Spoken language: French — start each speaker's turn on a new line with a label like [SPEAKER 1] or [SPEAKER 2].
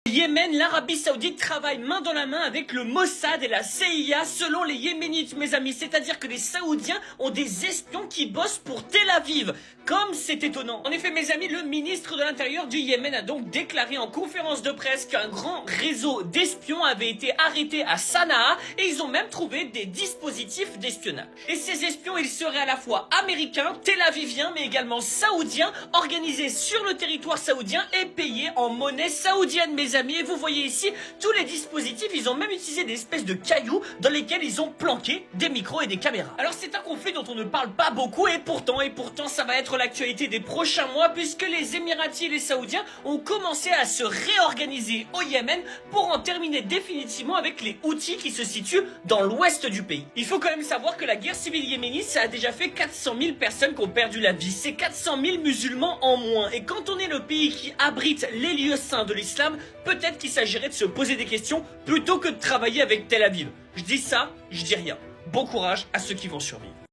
[SPEAKER 1] Yémen, l'Arabie Saoudite travaille main dans la main avec le Mossad et la CIA selon les Yéménites, mes amis. C'est-à-dire que les Saoudiens ont des espions qui bossent pour Tel Aviv. Comme c'est étonnant. En effet, mes amis, le ministre de l'Intérieur du Yémen a donc déclaré en conférence de presse qu'un grand réseau d'espions avait été arrêté à Sanaa et ils ont même trouvé des dispositifs d'espionnage. Et ces espions, ils seraient à la fois américains, tel-aviviens, mais également saoudiens, organisés sur le territoire saoudien et payés en monnaie saoudienne, mes amis. Et vous voyez ici, tous les dispositifs, ils ont même utilisé des espèces de cailloux dans lesquels ils ont planqué des micros et des caméras. Alors c'est un conflit dont on ne parle pas beaucoup et pourtant, ça va être l'actualité des prochains mois puisque les Émiratis et les Saoudiens ont commencé à se réorganiser au Yémen pour en terminer définitivement avec les Houthis qui se situent dans l'ouest du pays. Il faut quand même savoir que la guerre civile yéménite, ça a déjà fait 400 000 personnes qui ont perdu la vie. C'est 400 000 musulmans en moins. Et quand on est le pays qui abrite les lieux saints de l'islam, peut-être qu'il s'agirait de se poser des questions plutôt que de travailler avec Tel Aviv. Je dis ça, je dis rien. Bon courage à ceux qui vont survivre.